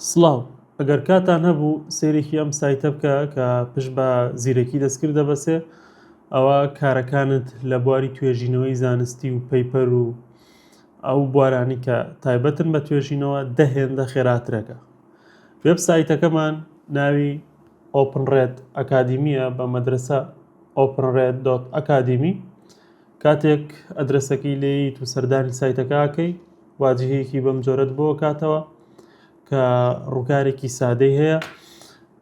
سڵاو ئەگەر کاتان هەبوو سەیرێکی ئەم سایتە بکە کە پشت بە زیرەکی دەستکرد دەبەسێ ئەوە کارەکانت لە بواری توێژینەوەی زانستی و پەیپەر و ئەو بوارانی کە تایبەتن بە توێژینەوە هێندە خێراترەکە. وێبسایتەکەمان ناوی ئۆپنڕێت ئەکادیمیە بە مەدرسە openred.academy. کاتێک ئەدرەسەکەی لێیت و سەردانی سایتەکەکەی واجهەیەکی بەم جۆرەت بۆ کاتەوە کە ڕووکارێکی سادەی هەیە.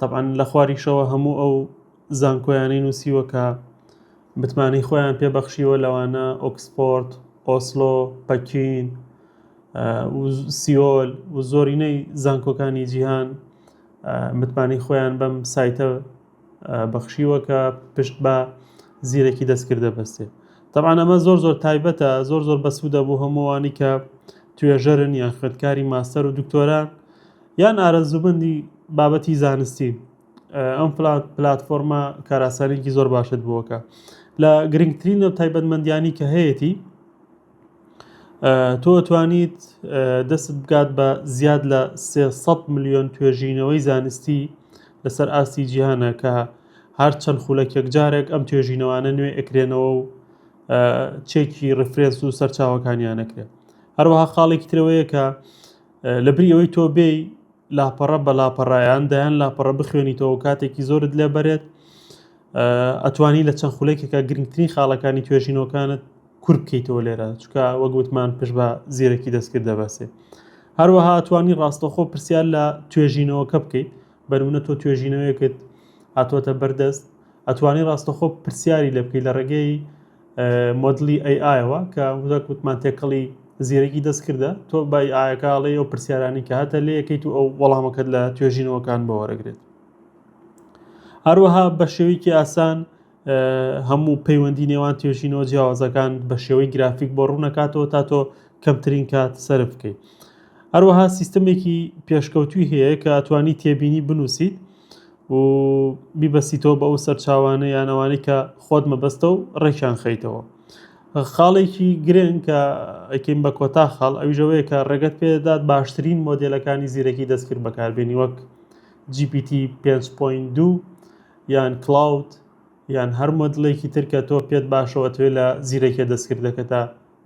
طبعاً لە خواریشەوە هەموو ئەو زانکۆیانەی نووسیوە کە بتمانەی خۆیان پێبەخشیوە لەوانە ئۆکسفۆرد، ئۆسلۆ، پەکین و سیۆل و زۆرینەی زانکۆکانی جیهان متمانەی خۆیان بەم سایتە بەخشیوە کە پشت بە زیرەکی دەستکرد دەبەستێ. طبعاً ئەمە زۆر تایبەتە، زۆر بەسوودە بۆ هەمووانی کە توێژەرن یان خوێندکاری ماستەر و دکتۆران یان ئارەزوومەندی بابەتی زانستی. ئەم پلاتفۆرمە کاراسانێکی زۆر باشت بووەکە. لە گرنگترینە تایبەتمەندیانی کە هەیەی تۆ ئەتوانیت دەست بگات بە زیاد لە 300 ملیۆن توێژینەوەی زانستی لەسەر ئاستی جیهانە کە هەر چەند خولەکێک جارێک ئەم توێژینەوانە نوێ ئەکرێنەوە و چێکی ڕفرێنس و سەرچاوەکانیان ئەکرێت. هەروەها خاڵێکی ترەوەیە کە لەبری ئەوەی تۆ بێی لاپەڕە بە لاپەڕایان دایان لاپەڕە بخوێنیتەوە و کاتێکی زۆرت لێ بەرێت ئەتوانی لە چەند خولێکێکە گرنگترین خاڵەکانی توێژینەوەکانت کورت بکەیتەوە لێرە، چونکە وەک گوتمان پشت بە زیرەکی دەستکرد دەبەسێ. هەروەها ئەتوانی ڕاستەوخۆ پرسیار لە توێژینەوەکە بکەیت. بەنمونە تۆ توێژینەوەیەکت هاتووەتە بەردەست، ئەتوانی ڕاستەوخۆ پرسیاری لێ بکەیت لە ڕێگەی مۆدلی AI-ەوە کە وەک گوتمان تێکەڵی زیرەکی دەستکردە، تۆ بە ئایەکاڵی ئەو پرسیارانی کە هاتە لێ یەکەیت و ئەو وەڵامەکەت لە توێژینەوەکان بەوەرەگرێت. هەروەها بە شێوەیەکی ئاسان هەموو پەیوەندی نێوان توێژینەوە جیاوازەکان بە شێوەی گرافیک بۆ ڕوونەکاتەوە تا تۆ کەمترین کات سەرف بکەیت. هەروەها سیستەمێکی پێشکەوتوی هەیە کە ئەتوانی تێبینی بنووسیت و بیبەستیتەوە بە ئەو سەرچاوانە یان ئەوانەی کە خۆت مەبەستە و ڕێکیان خەیتەوە. خاڵێکی گرنگ کە ئەکەین بە کۆتا خاڵ ئەویژەوەیە کە ڕێگەت پێدات باشترین مۆدێلەکانی زیرەکی دەستکرد بەکاربێنی وەک GPT 5.2 یان کلااود یان هەر مۆدلێکی ترکە تۆ پێت باشەوە توێ لە زیرەکە دەستکردەکەتا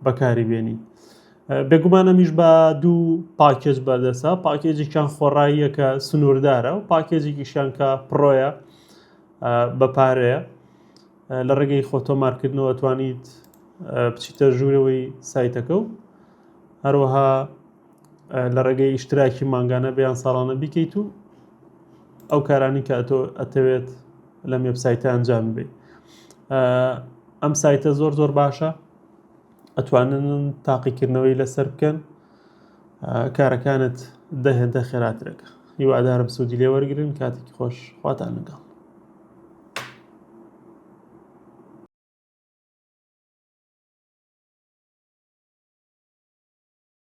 بەکاری بێنی. بێگومان ئەمیش بە دوو پاکێج بەردەسە، پاکێجێکیان خۆڕاییە کە سنووردارە و پاکێجێکیشیان کە پڕۆیە بە پارەیە. لە ڕێگەی خۆتۆمارکردنەوە توانیت بچیتە ژوورەوەی سایتەکە و هەروەها لە ڕێگەی ئیشتراکی مانگانە بەیان ساڵانە بیکەیت و ئەو کارانی کە تۆ ئەتەوێت لەم وێبسایتە ئەنجام بدەیت. ئەم سایتە زۆر باشە، ئەتوانن تاقیکردنەوەی لەسەر بکەن، کارەکانت هێندە خێراترەکە. هیوادارم سوودی لێ وەرگرن. کاتێکی خۆش، خواتان لەگەڵ.